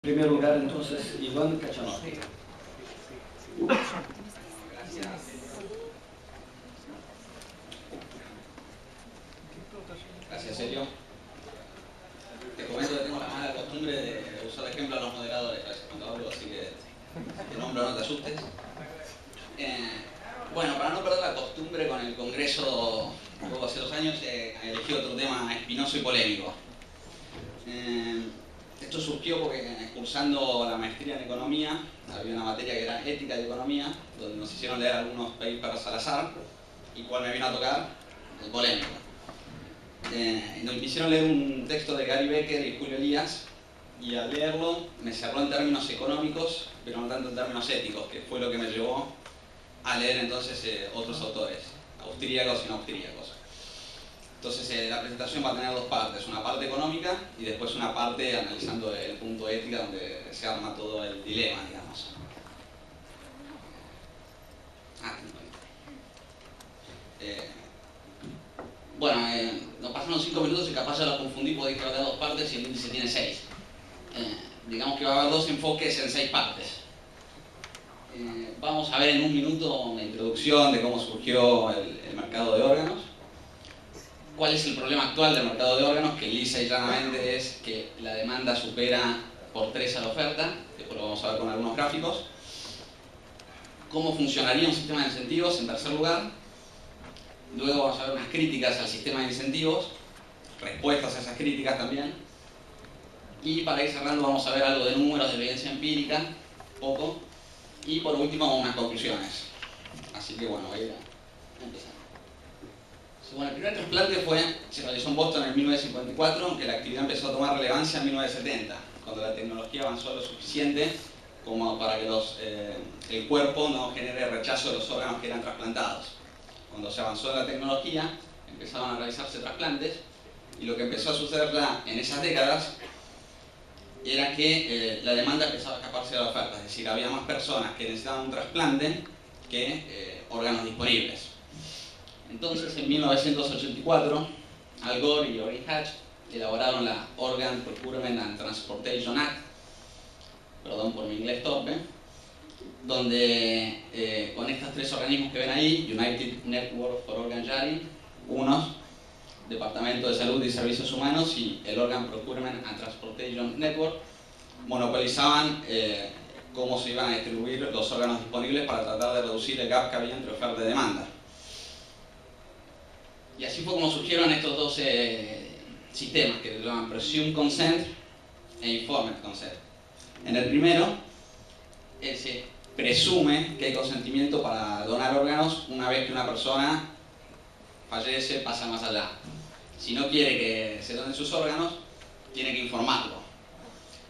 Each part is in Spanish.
En primer lugar, entonces, Iván Cachanotti. Gracias, Sergio. Te comento que tengo la mala costumbre de usar de ejemplo a los moderadores a veces cuando hablo, así que te nombro, no te asustes. Bueno, para no perder la costumbre con el congreso luego hace 2 años, elegí otro tema espinoso y polémico. Esto surgió porque cursando la maestría en economía, había una materia que era ética de economía, donde nos hicieron leer algunos papers al azar, y cuál me vino a tocar, el polémico. Nos hicieron leer un texto de Gary Becker y Julio Elías, y al leerlo me cerró en términos económicos, pero no tanto en términos éticos, que fue lo que me llevó a leer entonces otros autores, austríacos y no austríacos. Entonces la presentación va a tener 2 partes, una parte económica y después una parte analizando el punto ética donde se arma todo el dilema, digamos. Bueno, nos pasaron 5 minutos y capaz ya lo confundí porque dije que había 2 partes y el índice tiene 6. Digamos que va a haber 2 enfoques en 6 partes. Vamos a ver en un minuto una introducción de cómo surgió el mercado de órganos. ¿Cuál es el problema actual del mercado de órganos? Que lisa y llanamente es que la demanda supera por 3 a la oferta. Después lo vamos a ver con algunos gráficos. ¿Cómo funcionaría un sistema de incentivos? En tercer lugar. Luego vamos a ver unas críticas al sistema de incentivos, respuestas a esas críticas también. Y para ir cerrando vamos a ver algo de números, de evidencia empírica, poco. Y por último unas conclusiones. Así que bueno, voy a empezar. Bueno, el primer trasplante se realizó en Boston en 1954, aunque la actividad empezó a tomar relevancia en 1970, cuando la tecnología avanzó lo suficiente como para que el cuerpo no genere rechazo de los órganos que eran trasplantados. Cuando se avanzó en la tecnología, empezaban a realizarse trasplantes, y lo que empezó a suceder en esas décadas era que la demanda empezaba a escaparse de la oferta, es decir, había más personas que necesitaban un trasplante que órganos disponibles. Entonces, en 1984, Al Gore y Orrin Hatch elaboraron la Organ Procurement and Transportation Act, perdón por mi inglés torpe, donde con estos 3 organismos que ven ahí, United Network for Organ Sharing, UNOS, Departamento de Salud y Servicios Humanos, y el Organ Procurement and Transportation Network, monopolizaban cómo se iban a distribuir los órganos disponibles para tratar de reducir el gap que había entre oferta y demanda. Y así fue como surgieron estos 2 sistemas que se llaman Presumed Consent e Informed Consent. En el primero, se presume que hay consentimiento para donar órganos una vez que una persona fallece, pasa más allá. Si no quiere que se donen sus órganos, tiene que informarlo.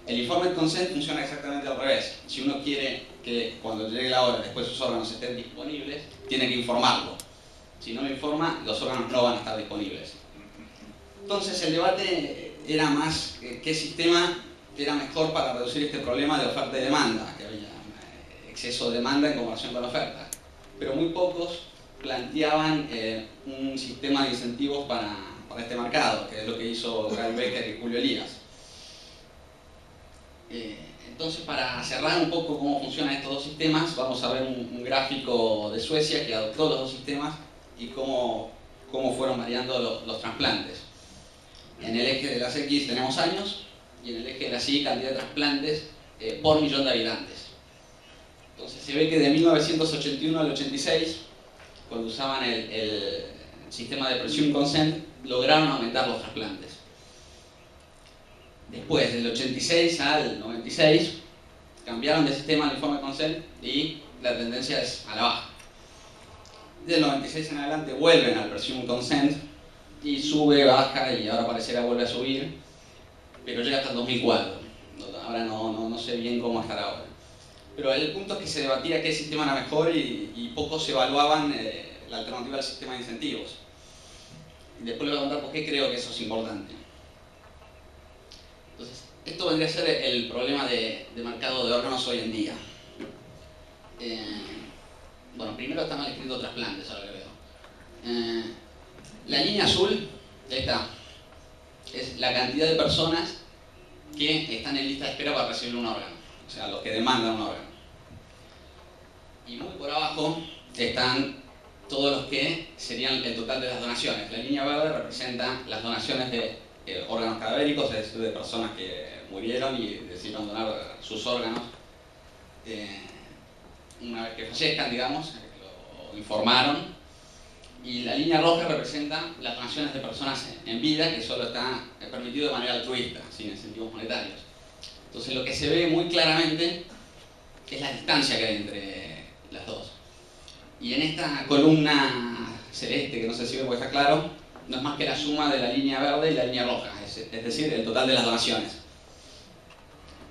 El Informed Consent funciona exactamente al revés. Si uno quiere que cuando llegue la hora después sus órganos estén disponibles, tiene que informarlo. Si no lo informa, los órganos no van a estar disponibles. Entonces el debate era más qué sistema era mejor para reducir este problema de oferta y demanda, que había exceso de demanda en comparación con la oferta. Pero muy pocos planteaban un sistema de incentivos para este mercado, que es lo que hizo Gary Becker y Julio Elías. Entonces, para cerrar un poco cómo funcionan estos 2 sistemas, vamos a ver un gráfico de Suecia que adoptó los 2 sistemas y cómo fueron variando los trasplantes. En el eje de las X tenemos años y en el eje de las Y cantidad de trasplantes por millón de habitantes. Entonces se ve que de 1981 al 86, cuando usaban el sistema de Presumed Consent, lograron aumentar los trasplantes. Después, del 86 al 96, cambiaron de sistema al Informed Consent y la tendencia es a la baja. Del 96 en adelante vuelven al Presumed Consent y sube, baja y ahora pareciera vuelve a subir, pero llega hasta el 2004. Ahora no sé bien cómo estará ahora. Pero el punto es que se debatía qué sistema era mejor y pocos evaluaban la alternativa al sistema de incentivos. Y después les voy a contar por qué creo que eso es importante. Entonces, esto vendría a ser el problema de mercado de órganos hoy en día. Bueno, primero está mal escrito trasplantes, ahora que veo. La línea azul, esta, es la cantidad de personas que están en lista de espera para recibir un órgano, o sea, los que demandan un órgano. Y muy por abajo están todos los que serían el total de las donaciones. La línea verde representa las donaciones de órganos cadavéricos, es decir, de personas que murieron y decidieron donar sus órganos una vez que fallezcan, digamos, lo informaron. Y la línea roja representa las donaciones de personas en vida, que solo está permitido de manera altruista, sin incentivos monetarios. Entonces lo que se ve muy claramente es la distancia que hay entre las dos. Y en esta columna celeste, que no sé si puede estar claro, no es más que la suma de la línea verde y la línea roja, es decir, el total de las donaciones.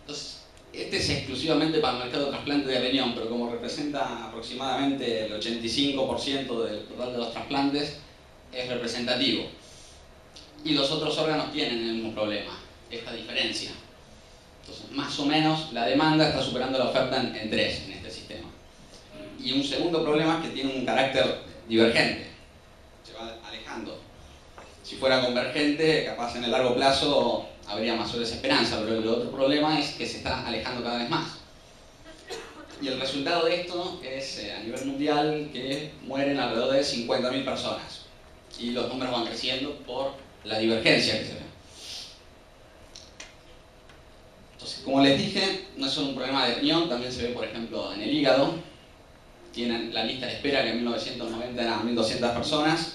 Entonces, este es exclusivamente para el mercado de trasplante de riñón, pero como representa aproximadamente el 85% del total de los trasplantes, es representativo. Y los otros órganos tienen el mismo problema, esta diferencia. Entonces, más o menos, la demanda está superando la oferta en 3 en este sistema. Y un segundo problema es que tiene un carácter divergente, se va alejando. Si fuera convergente, capaz en el largo plazo habría mayores esperanzas, pero el otro problema es que se está alejando cada vez más. Y el resultado de esto es, a nivel mundial, que mueren alrededor de 50.000 personas. Y los números van creciendo por la divergencia que se ve. Entonces, como les dije, no es solo un problema de riñón, también se ve, por ejemplo, en el hígado. Tienen la lista de espera que en 1990 eran 1.200 personas.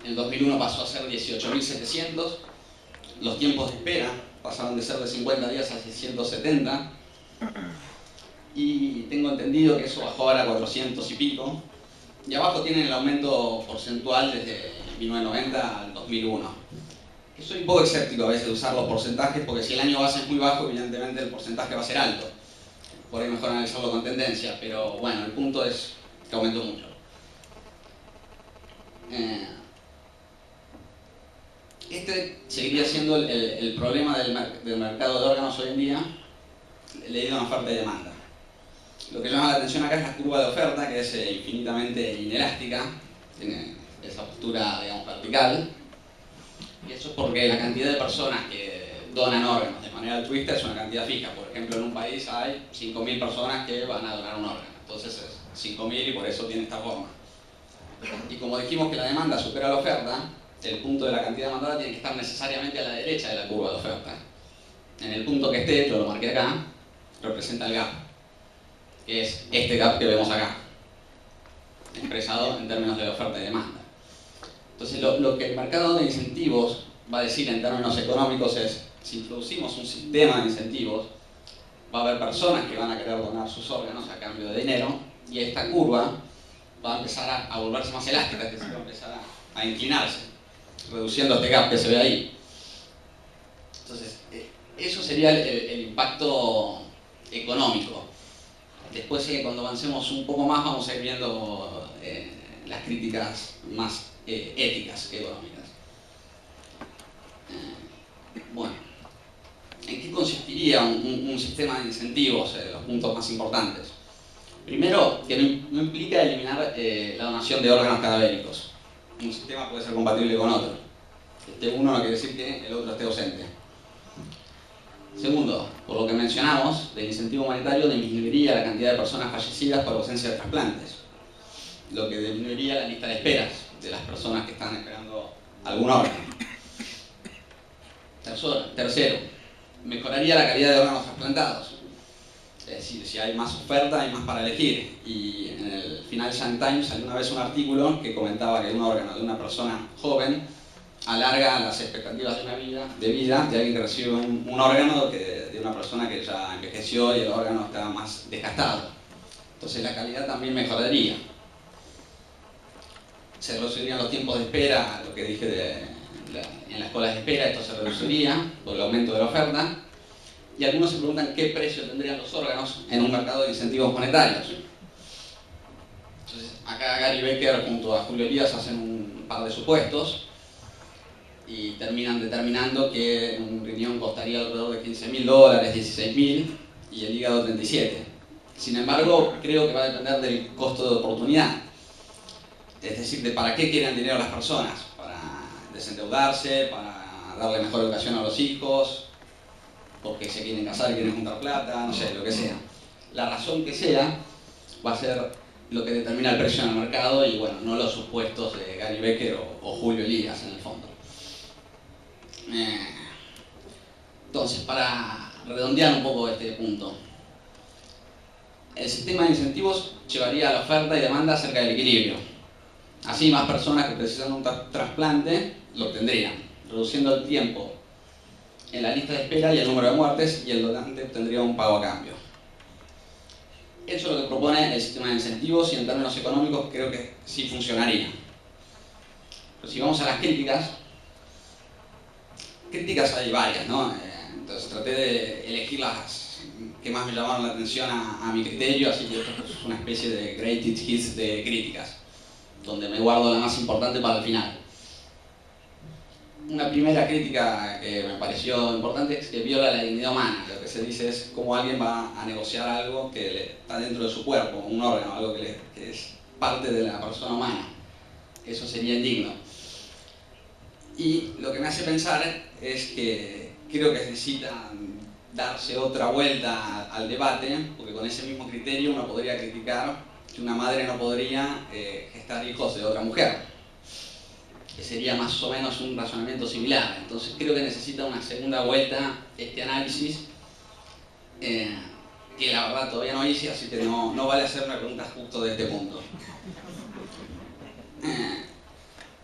En el 2001 pasó a ser 18.700. Los tiempos de espera pasaron de ser de 50 días a 670. Y tengo entendido que eso bajó ahora a 400 y pico. Y abajo tienen el aumento porcentual desde 1990 al 2001. Soy un poco escéptico a veces de usar los porcentajes, porque si el año base es muy bajo, evidentemente el porcentaje va a ser alto. Por ahí mejor analizarlo con tendencia, pero bueno, el punto es que aumentó mucho. Este seguiría siendo el problema del mercado de órganos hoy en día, leído en oferta y demanda. Lo que llama la atención acá es la curva de oferta, que es infinitamente inelástica, tiene esa postura, digamos, vertical. Y eso es porque la cantidad de personas que donan órganos de manera altruista es una cantidad fija. Por ejemplo, en un país hay 5.000 personas que van a donar un órgano. Entonces es 5.000 y por eso tiene esta forma. Y como dijimos que la demanda supera la oferta, el punto de la cantidad demandada tiene que estar necesariamente a la derecha de la curva de oferta. En el punto que esté, yo lo marqué acá, representa el gap, que es este gap que vemos acá, expresado en términos de oferta y demanda. Entonces, lo que el mercado de incentivos va a decir en términos económicos es, si introducimos un sistema de incentivos, va a haber personas que van a querer donar sus órganos a cambio de dinero, y esta curva va a empezar a volverse más elástica, es decir, va a empezar a inclinarse, reduciendo este gap que se ve ahí. Entonces, eso sería el impacto económico. Después, cuando avancemos un poco más, vamos a ir viendo las críticas más éticas que económicas. Bueno, ¿en qué consistiría un sistema de incentivos? Los puntos más importantes. Primero, que no implica eliminar la donación de órganos cadavéricos. Un sistema puede ser compatible con otro. Que esté uno no quiere decir que el otro esté ausente. Segundo, por lo que mencionamos, del incentivo monetario disminuiría la cantidad de personas fallecidas por ausencia de trasplantes, lo que disminuiría la lista de esperas de las personas que están esperando algún órgano. Tercero, mejoraría la calidad de órganos trasplantados. Es decir, si hay más oferta, hay más para elegir. Y en el Financial Times salió una vez un artículo que comentaba que un órgano de una persona joven alarga las expectativas de vida de alguien que recibe un órgano que de una persona que ya envejeció y el órgano está más desgastado. Entonces la calidad también mejoraría. Se reducirían los tiempos de espera, lo que dije en las colas de espera, esto se reduciría por el aumento de la oferta. Y algunos se preguntan qué precio tendrían los órganos en un mercado de incentivos monetarios. Entonces, acá Gary Becker junto a Julio Elías hacen un par de supuestos y terminan determinando que un riñón costaría alrededor de $15.000, $16.000 y el hígado 37. Sin embargo, creo que va a depender del costo de oportunidad. Es decir, de para qué quieren dinero las personas. Para desendeudarse, para darle mejor educación a los hijos, porque se quieren casar, quieren juntar plata, no sé, lo que sea. La razón que sea va a ser lo que determina el precio en el mercado y bueno, no los supuestos de Gary Becker o Julio Elías en el fondo. Entonces, para redondear un poco este punto, el sistema de incentivos llevaría a la oferta y demanda cerca del equilibrio. Así, más personas que precisan un trasplante lo obtendrían, reduciendo el tiempo en la lista de espera y el número de muertes, y el donante obtendría un pago a cambio. Eso es lo que propone el sistema de incentivos y en términos económicos creo que sí funcionaría. Pero si vamos a las críticas hay varias, ¿no? Entonces traté de elegir las que más me llamaron la atención a mi criterio, así que esto es una especie de greatest hits de críticas, donde me guardo la más importante para el final. Una primera crítica que me pareció importante es que viola la dignidad humana. Lo que se dice es cómo alguien va a negociar algo que está dentro de su cuerpo, un órgano, algo que es parte de la persona humana. Eso sería indigno. Y lo que me hace pensar es que creo que necesita darse otra vuelta al debate, porque con ese mismo criterio uno podría criticar que una madre no podría gestar hijos de otra mujer, que sería más o menos un razonamiento similar. Entonces creo que necesita una segunda vuelta este análisis, que la verdad todavía no hice, así que no vale hacer una pregunta justo de este punto.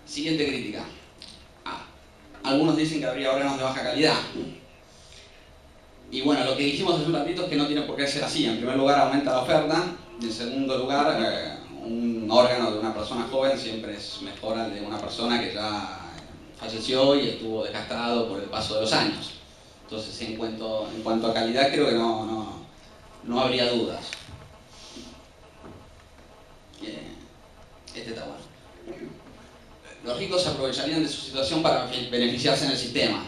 Siguiente crítica. Algunos dicen que habría órganos de baja calidad. Y bueno, lo que dijimos hace un ratito es que no tiene por qué ser así. En primer lugar, aumenta la oferta. Y en segundo lugar, un órgano de una persona joven siempre es mejor al de una persona que ya falleció y estuvo desgastado por el paso de los años. Entonces, en cuanto a calidad, creo que no habría dudas. Este está bueno. Los ricos se aprovecharían de su situación para beneficiarse en el sistema.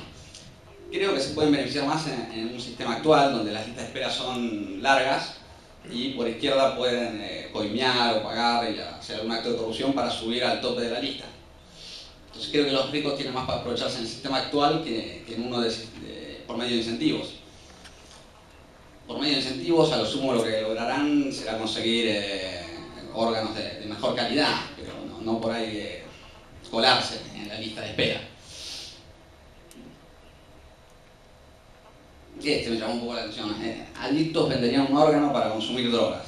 Creo que se pueden beneficiar más en un sistema actual donde las listas de espera son largas y por izquierda pueden coimear o pagar y hacer algún acto de corrupción para subir al tope de la lista. Entonces creo que los ricos tienen más para aprovecharse en el sistema actual que en uno por medio de incentivos. Por medio de incentivos, a lo sumo lo que lograrán será conseguir órganos de mejor calidad, pero no por ahí colarse en la lista de espera. Este me llamó un poco la atención. Adictos venderían un órgano para consumir drogas.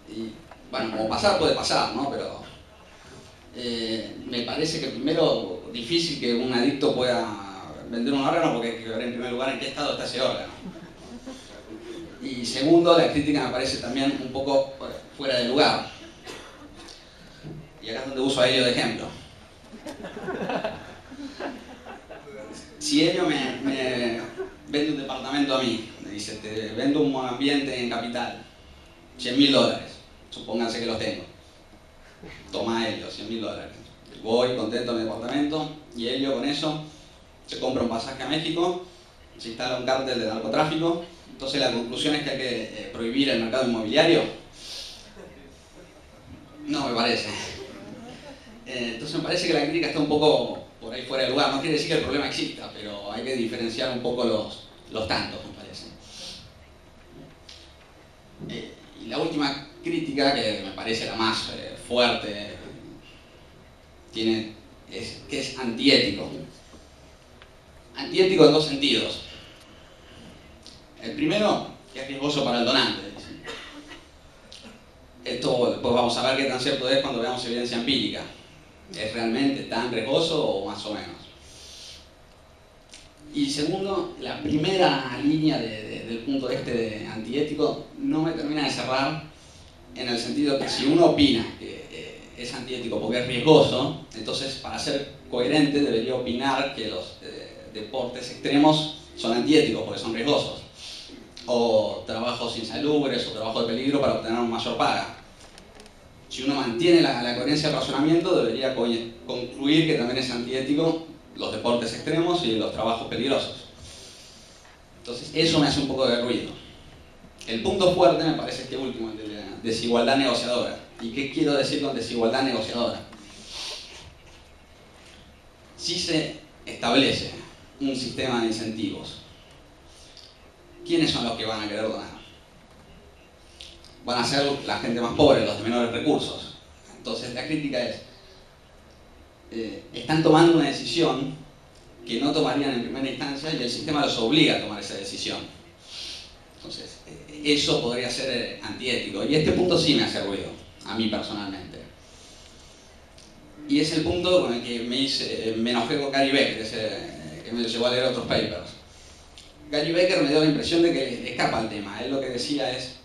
Y bueno, como pasar puede pasar, ¿no? Pero me parece que primero difícil que un adicto pueda vender un órgano porque hay que ver en primer lugar en qué estado está ese órgano. Y segundo, la crítica me parece también un poco fuera de lugar. Y acá es donde uso a Helio de ejemplo. Si Helio me vende un departamento a mí, me dice, te vendo un ambiente en Capital, $100.000, supónganse que los tengo. Toma Helio, $100.000. Voy contento a mi departamento y Helio con eso se compra un pasaje a México, se instala un cártel de narcotráfico. Entonces la conclusión es que hay que prohibir el mercado inmobiliario. No me parece. Entonces me parece que la crítica está un poco por ahí fuera de lugar. No quiere decir que el problema exista, pero hay que diferenciar un poco los tantos, me parece. Y la última crítica, que me parece la más fuerte, es que es antiético. Antiético en dos sentidos. El primero, que es riesgoso para el donante. Esto después vamos a ver qué tan cierto es cuando veamos evidencia empírica. ¿Es realmente tan riesgoso o más o menos? Y segundo, la primera línea del punto de antiético no me termina de cerrar, en el sentido que si uno opina que es antiético porque es riesgoso, entonces para ser coherente debería opinar que los deportes extremos son antiéticos porque son riesgosos, o trabajos insalubres o trabajo de peligro para obtener una mayor paga. Si uno mantiene la coherencia del razonamiento, debería concluir que también es antiético los deportes extremos y los trabajos peligrosos. Entonces eso me hace un poco de ruido. El punto fuerte me parece este último, el de la desigualdad negociadora. ¿Y qué quiero decir con desigualdad negociadora? Si se establece un sistema de incentivos ¿quiénes son los que van a querer donar? Van a ser la gente más pobre, los de menores recursos. Entonces la crítica es, están tomando una decisión que no tomarían en primera instancia y el sistema los obliga a tomar esa decisión. Entonces, eso podría ser antiético. Y este punto sí me hace ruido, a mí personalmente. Y es el punto con el que me enojé con Gary Becker, que me llevó a leer otros papers. Gary Becker me dio la impresión de que le escapa el tema. Él lo que decía es,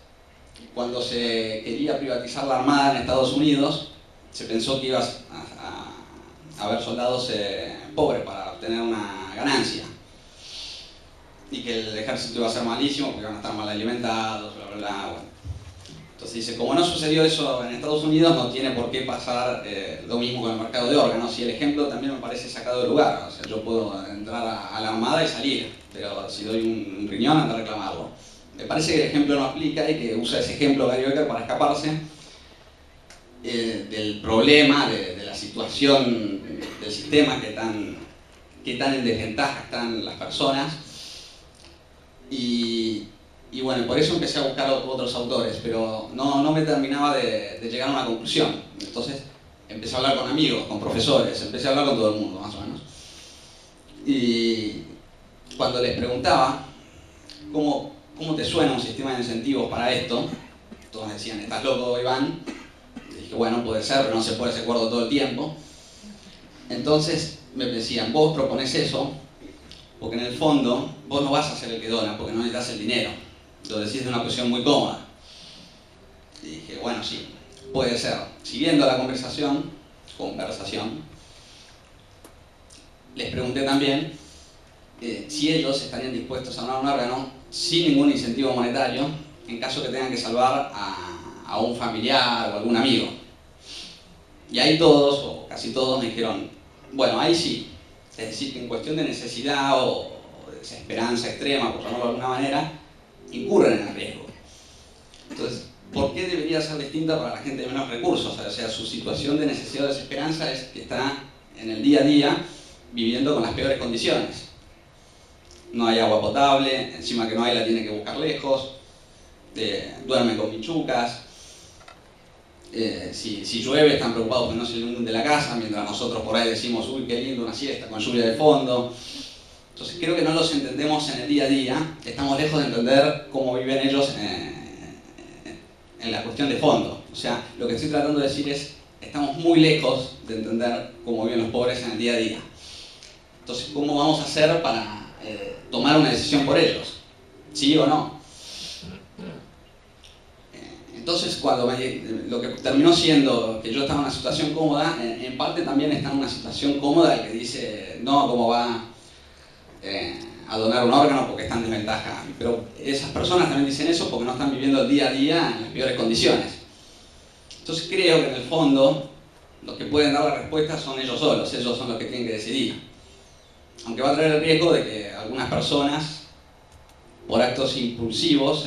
cuando se quería privatizar la Armada en Estados Unidos, se pensó que iba a haber soldados pobres para obtener una ganancia. Y que el ejército iba a ser malísimo porque iban a estar mal alimentados, bla, bla, bla. Bueno. Entonces dice, como no sucedió eso en Estados Unidos, no tiene por qué pasar lo mismo con el mercado de órganos. Y el ejemplo también me parece sacado de lugar. O sea, yo puedo entrar a la Armada y salir, pero si doy un riñón, anda a reclamarlo. Me parece que el ejemplo no aplica y que usa ese ejemplo Gary Becker para escaparse del problema, de la situación del sistema, que tan en desventaja están las personas. Y bueno, por eso empecé a buscar otros autores, pero no me terminaba de llegar a una conclusión. Entonces empecé a hablar con amigos, con profesores, empecé a hablar con todo el mundo, más o menos. Y cuando les preguntaba cómo te suena un sistema de incentivos para esto, todos decían, ¿estás loco, Iván? Y dije, bueno, puede ser, pero no se puede ser cuerdo todo el tiempo. Entonces me decían, vos proponés eso, porque en el fondo vos no vas a ser el que dona, porque no necesitas el dinero. Lo decís de una posición muy cómoda. Y dije, bueno, sí, puede ser. Siguiendo la conversación, les pregunté también si ellos estarían dispuestos a donar un órgano sin ningún incentivo monetario, en caso que tengan que salvar a un familiar o algún amigo. Y ahí todos, o casi todos, me dijeron, bueno, ahí sí. Es decir, que en cuestión de necesidad o de desesperanza extrema, por llamarlo de alguna manera, incurren en el riesgo. Entonces, ¿por qué debería ser distinta para la gente de menos recursos? O sea, su situación de necesidad o desesperanza es que está en el día a día viviendo con las peores condiciones. No hay agua potable, encima que no hay la tiene que buscar lejos, duermen con pichucas, si llueve están preocupados que no se inunden de la casa, mientras nosotros por ahí decimos, uy, qué lindo una siesta con lluvia de fondo. Entonces creo que no los entendemos en el día a día, estamos lejos de entender cómo viven ellos en la cuestión de fondo. O sea, lo que estoy tratando de decir es, estamos muy lejos de entender cómo viven los pobres en el día a día. Entonces, ¿cómo vamos a hacer para tomar una decisión por ellos? ¿Sí o no? Entonces, lo que terminó siendo que yo estaba en una situación cómoda, en parte también está en una situación cómoda el que dice, no, ¿cómo va a donar un órgano porque está en desventaja? Pero esas personas también dicen eso porque no están viviendo el día a día en las peores condiciones. Entonces creo que en el fondo, los que pueden dar la respuesta son ellos solos, ellos son los que tienen que decidir. Aunque va a traer el riesgo de que algunas personas, por actos impulsivos,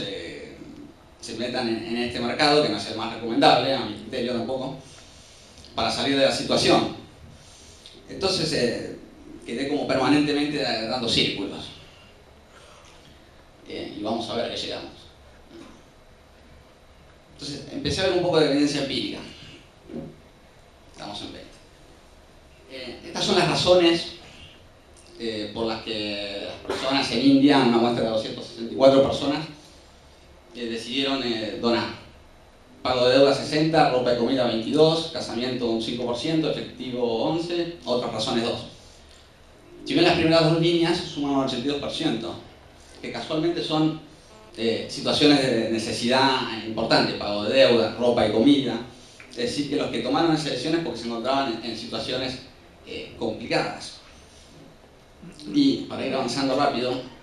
se metan en este mercado, que no es el más recomendable, a mi criterio tampoco, para salir de la situación. Entonces quedé como permanentemente dando círculos. Y vamos a ver a qué llegamos. Entonces empecé a ver un poco de evidencia empírica. Estamos en 20. Estas son las razones por las que las personas en India, una muestra de 264 personas, decidieron donar. Pago de deuda 60, ropa y comida 22, casamiento un 5%, efectivo 11, otras razones 2. Si bien las primeras dos líneas suman un 82%, que casualmente son situaciones de necesidad importante, pago de deuda, ropa y comida. Es decir, que los que tomaron esas decisiones porque se encontraban en situaciones complicadas. Y para ir avanzando rápido,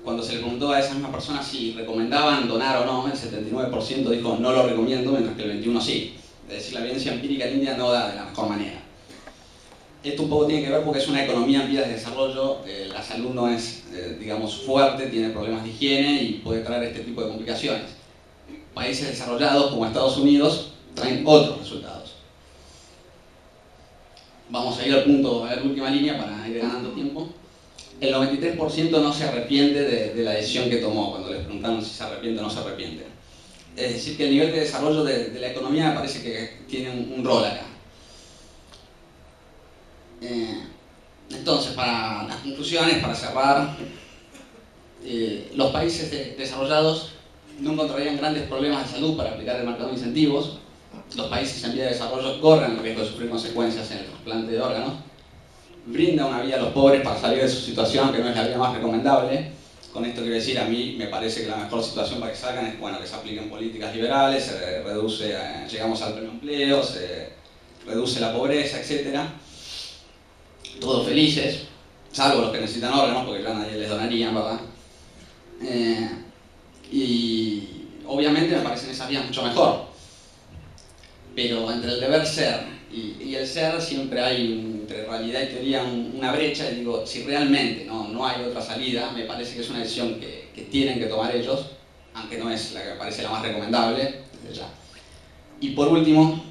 cuando se le preguntó a esas mismas personas si recomendaban donar o no, el 79% dijo no lo recomiendo, mientras que el 21% sí. Es decir, la evidencia empírica en India no da de la mejor manera. Esto un poco tiene que ver porque es una economía en vías de desarrollo, la salud no es, digamos, fuerte, tiene problemas de higiene y puede traer este tipo de complicaciones. Países desarrollados como Estados Unidos traen otros resultados. Vamos a ir al punto, a la última línea para ir ganando tiempo. el 93% no se arrepiente de la decisión que tomó cuando les preguntaron si se arrepiente o no se arrepiente. Es decir, que el nivel de desarrollo de la economía me parece que tiene un rol acá. Entonces, para las conclusiones, para cerrar, los países desarrollados no encontrarían grandes problemas de salud para aplicar el mercado de incentivos. Los países en vía de desarrollo corren el riesgo de sufrir consecuencias en el trasplante de órganos. Brinda una vía a los pobres para salir de su situación, que no es la vía más recomendable. Con esto quiero decir, a mí me parece que la mejor situación para que salgan es que se apliquen políticas liberales, se reduce, llegamos al pleno empleo, se reduce la pobreza, etc. Todos felices, salvo los que necesitan órganos, porque ya nadie les donaría, ¿verdad? Y obviamente me parecen esas vías mucho mejor. Pero entre el deber ser y el ser siempre hay, entre realidad y teoría, una brecha. Y digo, si realmente no hay otra salida, me parece que es una decisión que tienen que tomar ellos, aunque no es la que me parece la más recomendable desde ya. Y por último,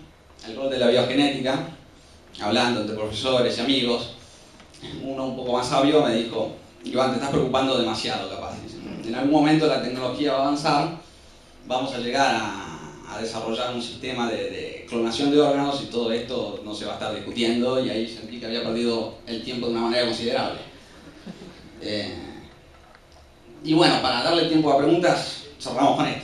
el rol de la biogenética, hablando entre profesores y amigos, uno un poco más sabio me dijo: Iván, te estás preocupando demasiado, capaz. En algún momento la tecnología va a avanzar, vamos a llegar a desarrollar un sistema de clonación de órganos y todo esto no se va a estar discutiendo, y ahí sentí que había perdido el tiempo de una manera considerable. Y bueno, para darle tiempo a preguntas, cerramos con esto.